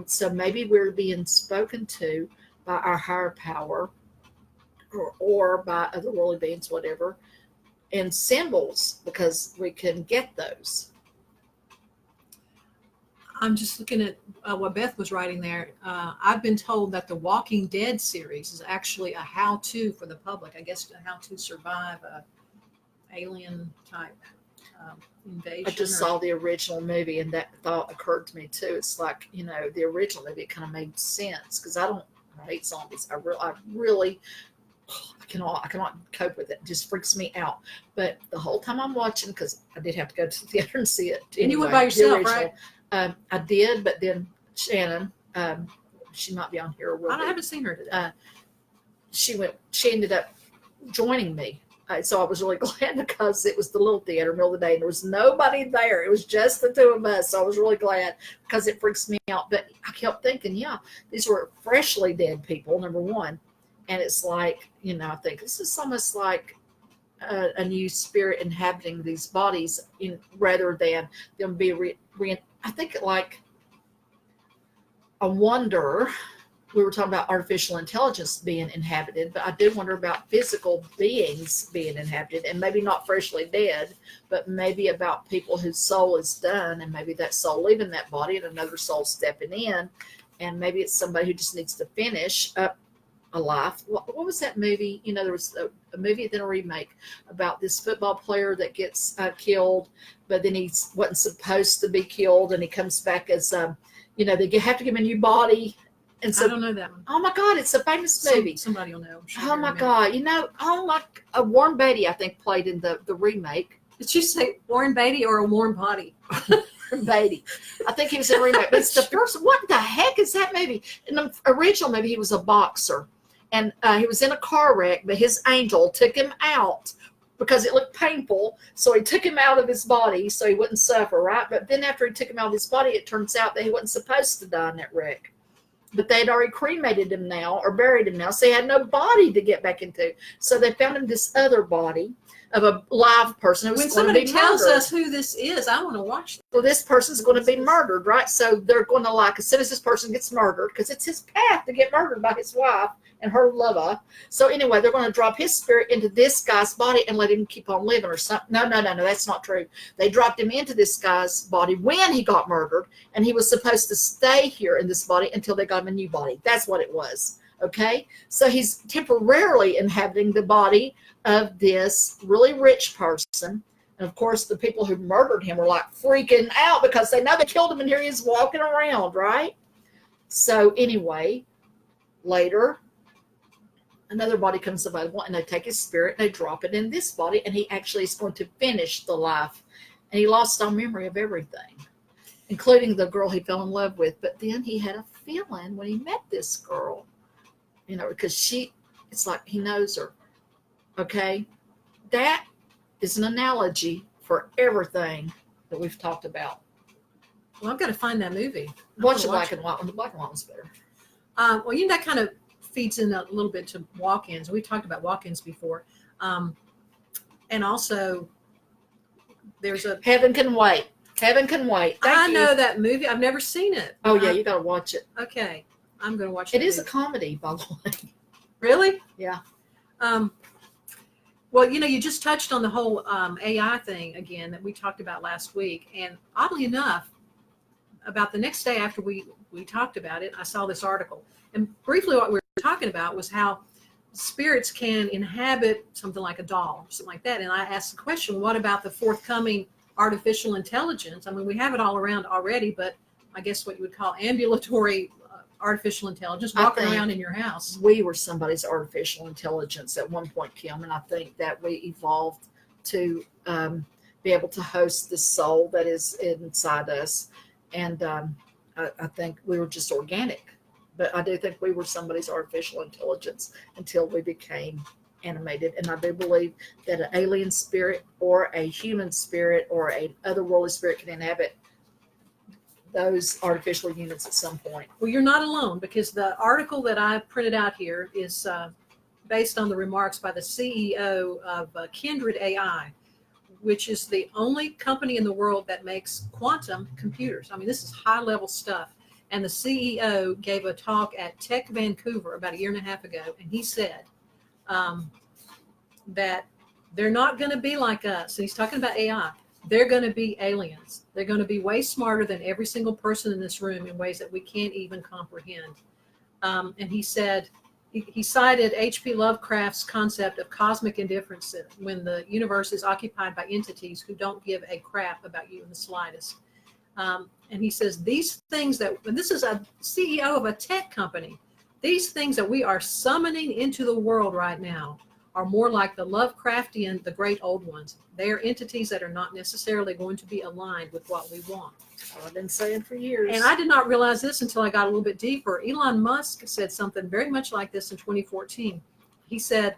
Speaker 1: So maybe we're being spoken to by our higher power or by other worldly beings, whatever, and symbols, because we can get those.
Speaker 2: I'm just looking at what Beth was writing there. I've been told that the Walking Dead series is actually a how-to for the public. I guess how to survive a alien type invasion.
Speaker 1: I just saw the original movie, and that thought occurred to me too. It's like, the original movie, it kind of made sense because I hate zombies. I really I cannot cope with it. It just freaks me out. But the whole time I'm watching, because I did have to go to the theater and see it.
Speaker 2: And you went by yourself, right?
Speaker 1: I did, but then Shannon, she might be on here.
Speaker 2: I haven't seen her today.
Speaker 1: She ended up joining me. So I was really glad because it was the little theater, middle of the day, and there was nobody there. It was just the two of us. So I was really glad because it freaks me out. But I kept thinking, yeah, these were freshly dead people, number one. And it's like, I think this is almost like a new spirit inhabiting these bodies rather than them be I think like I wonder, we were talking about artificial intelligence being inhabited, but I do wonder about physical beings being inhabited, and maybe not freshly dead, but maybe about people whose soul is done, and maybe that soul leaving that body and another soul stepping in, and maybe it's somebody who just needs to finish up a life. What was that movie? There was a movie, then a remake about this football player that gets killed, but then he wasn't supposed to be killed, and he comes back as, they have to give him a new body. And so,
Speaker 2: I don't know that one.
Speaker 1: Oh my God, it's a famous movie.
Speaker 2: Somebody will know. Sure,
Speaker 1: oh my God, Warren Beatty, I think, played in the remake.
Speaker 2: Did you say Warren Beatty or a warm body?
Speaker 1: Beatty. I think he was in the remake. But it's the first. What the heck is that movie? In the original movie, he was a boxer, and he was in a car wreck. But his angel took him out because it looked painful, so he took him out of his body so he wouldn't suffer, right? But then after he took him out of his body, it turns out that he wasn't supposed to die in that wreck. But they had already cremated him now or buried him now, so he had no body to get back into. So they found him this other body of a live person who was going to be murdered.
Speaker 2: When somebody tells us who this is, I want to watch this.
Speaker 1: Well, this person's going to be murdered, right? So they're going to, as soon as this person gets murdered, because it's his path to get murdered by his wife and her lover. So anyway, they're going to drop his spirit into this guy's body and let him keep on living or something. No, that's not true. They dropped him into this guy's body when he got murdered, and he was supposed to stay here in this body until they got him a new body. That's what it was. Okay? So he's temporarily inhabiting the body of this really rich person. And of course, the people who murdered him were freaking out because they know they killed him, and here he is walking around, right? So anyway, later, another body comes available, and they take his spirit and they drop it in this body, and he actually is going to finish the life. And he lost all memory of everything, including the girl he fell in love with. But then he had a feeling when he met this girl, because it's like he knows her. Okay? That is an analogy for everything that we've talked about.
Speaker 2: Well, I've got to find that movie.
Speaker 1: Watch the black and white one. The black and white one's better.
Speaker 2: Well, that kind of feeds in a little bit to walk-ins. We've talked about walk-ins before. And also, there's a...
Speaker 1: Heaven Can Wait. Heaven Can Wait.
Speaker 2: I know that movie. I've never seen it.
Speaker 1: Oh, yeah, you got to watch it.
Speaker 2: Okay. I'm going to watch it.
Speaker 1: It is a comedy, by the way.
Speaker 2: Really?
Speaker 1: Yeah.
Speaker 2: Well, you just touched on the whole AI thing again that we talked about last week. And oddly enough, about the next day after we talked about it, I saw this article. And briefly what we were talking about was how spirits can inhabit something like a doll or something like that. And I asked the question, what about the forthcoming artificial intelligence? I mean, we have it all around already, but I guess what you would call ambulatory artificial intelligence walking around in your house.
Speaker 1: We were somebody's artificial intelligence at one point, Kim, and I think that we evolved to be able to host the soul that is inside us. And I think we were just organic, but I do think we were somebody's artificial intelligence until we became animated. And I do believe that an alien spirit or a human spirit or a otherworldly spirit can inhabit those artificial units at some point.
Speaker 2: Well, you're not alone, because the article that I printed out here is based on the remarks by the CEO of Kindred AI, which is the only company in the world that makes quantum computers. I mean, this is high-level stuff. And the CEO gave a talk at Tech Vancouver about a year and a half ago, and he said that they're not going to be like us. So he's talking about AI. They're going to be aliens. They're going to be way smarter than every single person in this room in ways that we can't even comprehend. And he said, he cited H.P. Lovecraft's concept of cosmic indifference, when the universe is occupied by entities who don't give a crap about you in the slightest. And he says these things and this is a CEO of a tech company, These things that we are summoning into the world right now are more like the Lovecraftian, the great old ones. They are entities that are not necessarily going to be aligned with what we want.
Speaker 1: I've been saying for years.
Speaker 2: And I did not realize this until I got a little bit deeper. Elon Musk said something very much like this in 2014. He said,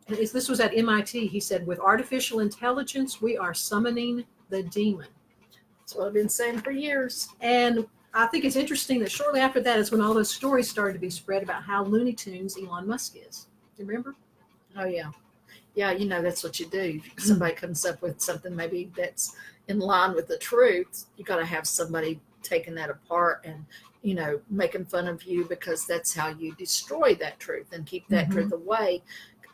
Speaker 2: and this was at MIT, he said, with artificial intelligence, we are summoning the demon.
Speaker 1: That's what I've been saying for years.
Speaker 2: And I think it's interesting that shortly after that is when all those stories started to be spread about how Looney Tunes Elon Musk is. Do you remember?
Speaker 1: Oh, yeah. Yeah, you know, that's what you do. If somebody comes up with something maybe that's in line with the truth, you got to have somebody taking that apart and, you know, making fun of you, because that's how you destroy that truth and keep that truth away.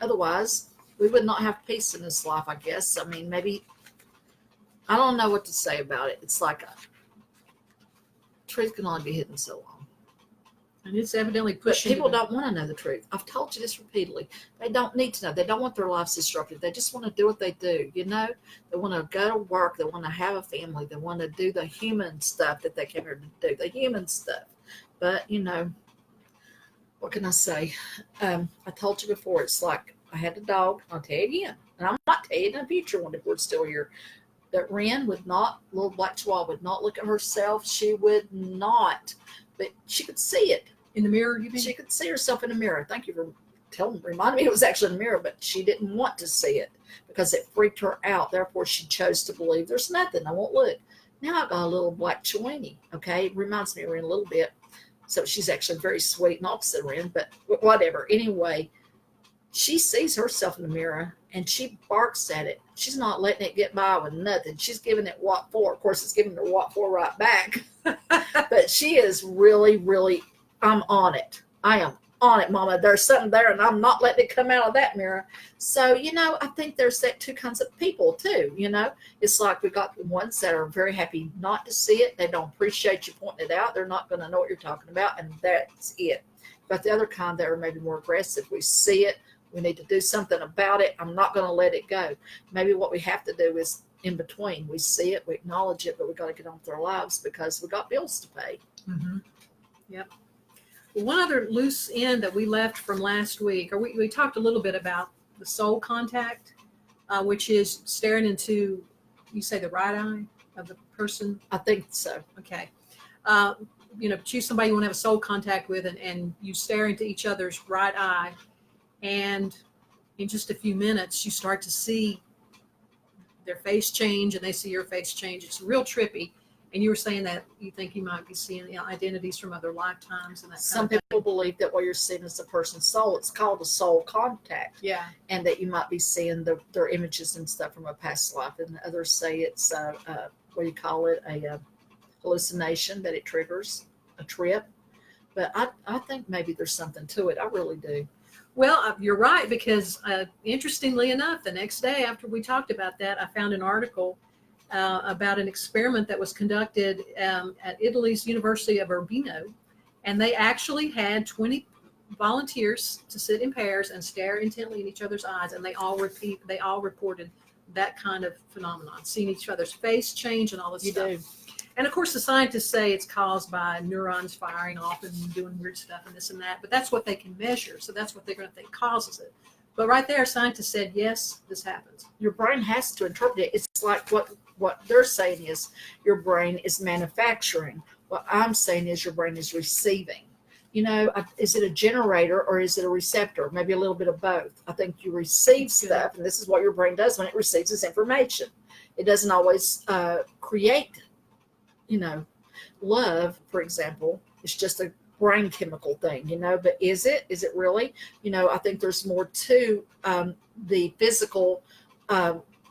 Speaker 1: Otherwise, we would not have peace in this life, I guess. I mean, maybe, I don't know what to say about it. It's like truth can only be hidden so long.
Speaker 2: And it's evidently
Speaker 1: But
Speaker 2: pushing.
Speaker 1: people don't want to know the truth. I've told you this repeatedly. They don't need to know. They don't want their lives disrupted. They just want to do what they do. You know, they want to go to work. They want to have a family. They want to do the human stuff that they came here to do, the human stuff. But, you know, what can I say? I told you before, it's like I had a dog. I'll tell you again. And I might tell you in the future when we're still here. That Wren would not, little black chihuahua, would not look at herself. She would not. But she could see it.
Speaker 2: In the mirror, you mean?
Speaker 1: She could see herself in the mirror. Thank you for reminding me it was actually in the mirror, but she didn't want to see it because it freaked her out. Therefore, she chose to believe there's nothing. I won't look. Now I got a little black chihuahua. Okay, it reminds me of Wren a little bit. So she's actually very sweet and opposite Wren, but whatever. Anyway, she sees herself in the mirror and she barks at it. She's not letting it get by with nothing. She's giving it what for. Of course, it's giving her what for right back. But she is really, really, I'm on it. I am on it, Mama. There's something there, and I'm not letting it come out of that mirror. So, you know, I think there's that two kinds of people, too. You know, it's like we got the ones that are very happy not to see it. They don't appreciate you pointing it out. They're not going to know what you're talking about, and that's it. But the other kind that are maybe more aggressive, we see it. We need to do something about it. I'm not going to let it go. Maybe what we have to do is in between. We see it, we acknowledge it, but we got to get on with our lives because we got bills to pay.
Speaker 2: Yep. Well, one other loose end that we left from last week, or we talked a little bit about the soul contact, which is staring into, you say, the right eye of the person.
Speaker 1: I think so.
Speaker 2: Okay. You know, choose somebody you want to have a soul contact with, and you stare into each other's right eye, and in just a few minutes, you start to see their face change, and they see your face change. It's real trippy. And you were saying that you think you might be seeing identities from other lifetimes and that.
Speaker 1: Some people believe that what you're seeing is a person's soul. It's called a soul contact.
Speaker 2: Yeah.
Speaker 1: And that you might be seeing their images and stuff from a past life. And others say it's what do you call it? A hallucination, that it triggers a trip. But I think maybe there's something to it. I really do.
Speaker 2: Well, you're right, because interestingly enough, the next day after we talked about that, I found an article about an experiment that was conducted at Italy's University of Urbino, and they actually had 20 volunteers to sit in pairs and stare intently in each other's eyes, and they all reported that kind of phenomenon, seeing each other's face change and all this stuff.
Speaker 1: Do.
Speaker 2: And of course, the scientists say it's caused by neurons firing off and doing weird stuff and this and that, but that's what they can measure, so that's what they're going to think causes it. But right there, scientists said, yes, this happens.
Speaker 1: Your brain has to interpret it. It's like what they're saying is your brain is manufacturing. What I'm saying is your brain is receiving. You know, is it a generator or is it a receptor? Maybe a little bit of both. I think you receive stuff, and this is what your brain does when it receives this information. It doesn't always create, you know, love, for example. It's just a brain chemical thing, you know, but is it really? You know, I think there's more to the physical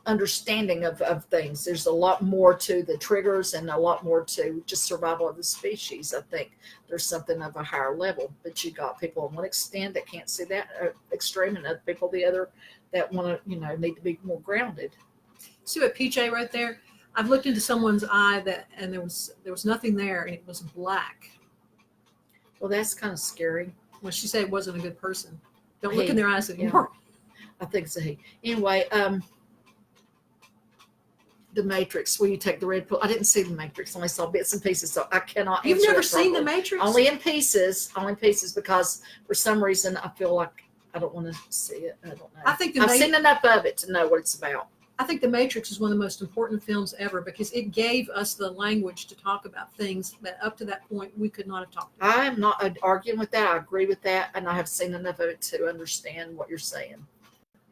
Speaker 1: understanding of things. There's a lot more to the triggers and a lot more to just survival of the species. I think there's something of a higher level, but you got people on one extent that can't see that extreme, and other people the other that want to, you know, need to be more grounded.
Speaker 2: See what PJ right there? I've looked into someone's eye and there was nothing there, and it was black.
Speaker 1: Well, that's kind of scary.
Speaker 2: Well, she said it wasn't a good person. Don't look in their eyes anymore.
Speaker 1: Yeah, I think so. Anyway, the Matrix, where you take the red pill. I didn't see the Matrix. I only saw bits and pieces, so I cannot.
Speaker 2: You've
Speaker 1: answer
Speaker 2: never
Speaker 1: that
Speaker 2: seen the
Speaker 1: properly.
Speaker 2: Matrix?
Speaker 1: Only in pieces. Only in pieces, because for some reason I feel like I don't want to see it. I don't know.
Speaker 2: I think
Speaker 1: I've seen enough of it to know what it's about.
Speaker 2: I think The Matrix is one of the most important films ever, because it gave us the language to talk about things that up to that point we could not have talked about.
Speaker 1: I am not arguing with that. I agree with that, and I have seen enough of it to understand what you're saying.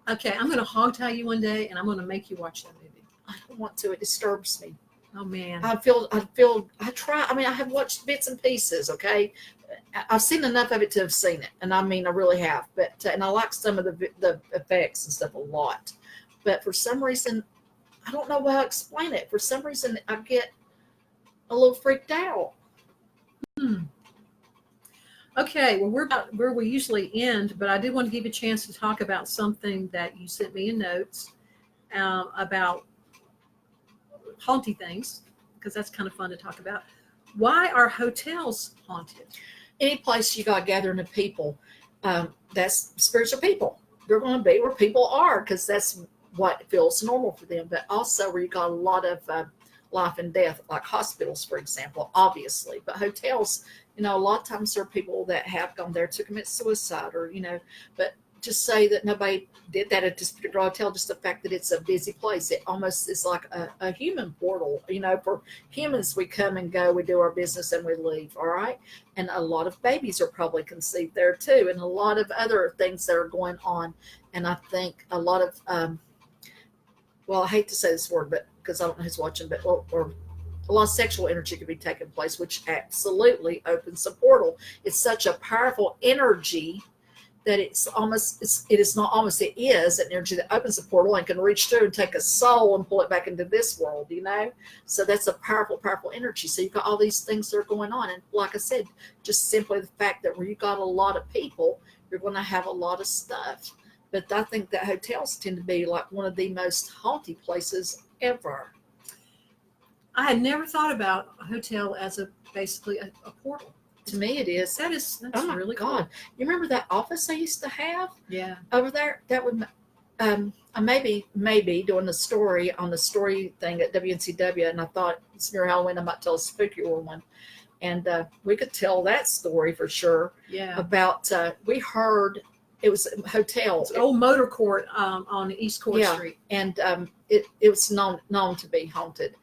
Speaker 2: Okay, I'm going to hog tie you one day, and I'm going to make you watch that movie.
Speaker 1: I don't want to. It disturbs me.
Speaker 2: Oh man.
Speaker 1: I try. I mean, I have watched bits and pieces. Okay, I've seen enough of it to have seen it, and I mean, I really have. But and I like some of the effects and stuff a lot. But for some reason, I don't know how to explain it. For some reason, I get a little freaked out.
Speaker 2: Okay, well, we're about where we usually end, but I did want to give you a chance to talk about something that you sent me in notes about haunty things, because that's kind of fun to talk about. Why are hotels haunted?
Speaker 1: Any place you got gathering of people, that's spiritual people. They're going to be where people are, because that's what feels normal for them. But also where you got a lot of life and death, like hospitals, for example, obviously. But hotels, a lot of times there are people that have gone there to commit suicide, or but just say that nobody did that at this particular hotel. Just the fact that it's a busy place, it almost is like a human portal. For humans, we come and go, we do our business, and we leave. All right. And a lot of babies are probably conceived there too, and a lot of other things that are going on. And I think a lot of well, I hate to say this word, but because I don't know who's watching, but or a lot of sexual energy could be taking place, which absolutely opens the portal. It's such a powerful energy that it is an energy that opens the portal and can reach through and take a soul and pull it back into this world, So that's a powerful, powerful energy. So you've got all these things that are going on. And like I said, just simply the fact that where you got a lot of people, you're going to have a lot of stuff. But I think that hotels tend to be like one of the most haunted places ever.
Speaker 2: I had never thought about a hotel as basically a portal.
Speaker 1: To me, it is.
Speaker 2: That's
Speaker 1: oh my
Speaker 2: really
Speaker 1: God.
Speaker 2: Cool.
Speaker 1: You remember that office I used to have?
Speaker 2: Yeah.
Speaker 1: Over there? That would, I maybe doing a story on the story thing at WNCW, and I thought it's near Halloween, I might tell a spookier one. And we could tell that story for sure.
Speaker 2: Yeah.
Speaker 1: About, we heard, it was a hotel.
Speaker 2: It's an old motor court on East Court Street.
Speaker 1: And it was known to be haunted.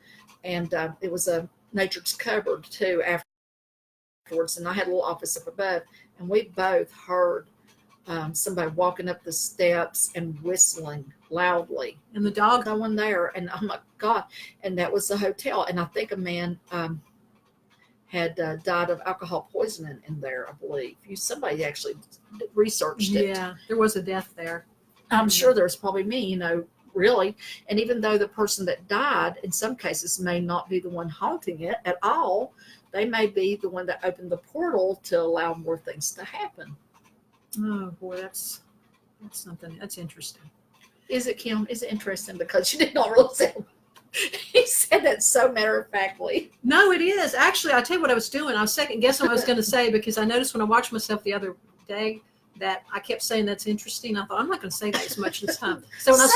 Speaker 1: And it was a nature's cupboard too afterwards. And I had a little office up above. And we both heard somebody walking up the steps and whistling loudly.
Speaker 2: And the dog
Speaker 1: going there. And oh my God. And that was the hotel. And I think a man had died of alcohol poisoning in there, I believe. Somebody actually researched it.
Speaker 2: Yeah, there was a death there.
Speaker 1: I'm sure there's probably me, really. And even though the person that died, in some cases, may not be the one haunting it at all, they may be the one that opened the portal to allow more things to happen.
Speaker 2: Oh, boy, that's something. That's interesting.
Speaker 1: Is it, Kim? Is it interesting? Because you did not really say he said that so matter-of-factly.
Speaker 2: No, it is. Actually, I'll tell you what I was doing. I was second guessing what I was going to say, because I noticed when I watched myself the other day that I kept saying that's interesting. I thought, I'm not going to say that as much this time. So when I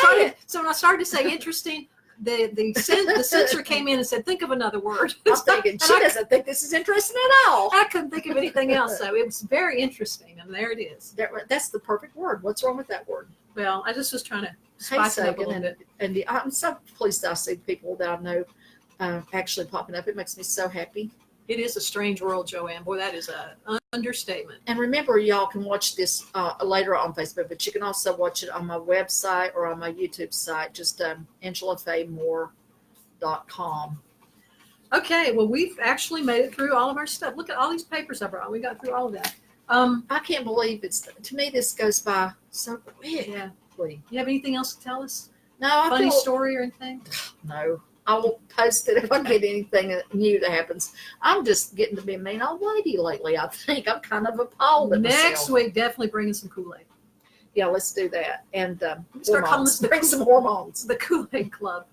Speaker 2: started to say interesting, the censor came in and said, think of another word.
Speaker 1: I'm thinking, she doesn't think this is interesting at all.
Speaker 2: I couldn't think of anything else. So it was very interesting, and there it is.
Speaker 1: That's the perfect word. What's wrong with that word?
Speaker 2: Well, I just was trying to spice it up a little bit.
Speaker 1: And I'm so pleased I see people that I know actually popping up. It makes me so happy.
Speaker 2: It is a strange world, Joanne. Boy, that is an understatement.
Speaker 1: And remember, y'all can watch this later on Facebook, but you can also watch it on my website or on my YouTube site, just AngelaFayeMoore.com.
Speaker 2: Okay, well, we've actually made it through all of our stuff. Look at all these papers I brought. We got through all of that.
Speaker 1: I can't believe to me, this goes by so quick.
Speaker 2: Yeah. You have anything else to tell us?
Speaker 1: No,
Speaker 2: Funny story or anything?
Speaker 1: No. I will post it if I get anything new that happens. I'm just getting to be a mean old lady lately, I think. I'm kind of appalled at myself.
Speaker 2: Next week, definitely bringing some Kool-Aid.
Speaker 1: Yeah, let's do that. And
Speaker 2: start calling this
Speaker 1: bring some hormones.
Speaker 2: The Kool-Aid Club.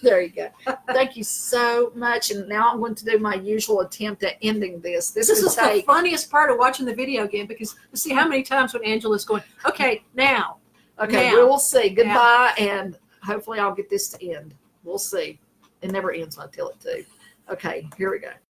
Speaker 1: There you go. Thank you so much. And now I'm going to do my usual attempt at ending this. This is
Speaker 2: the funniest part of watching the video again, because you see how many times when Angela's going, okay, now.
Speaker 1: Okay, we will see. Goodbye, and hopefully I'll get this to end. We'll see. It never ends when I tell it to. Okay, here we go.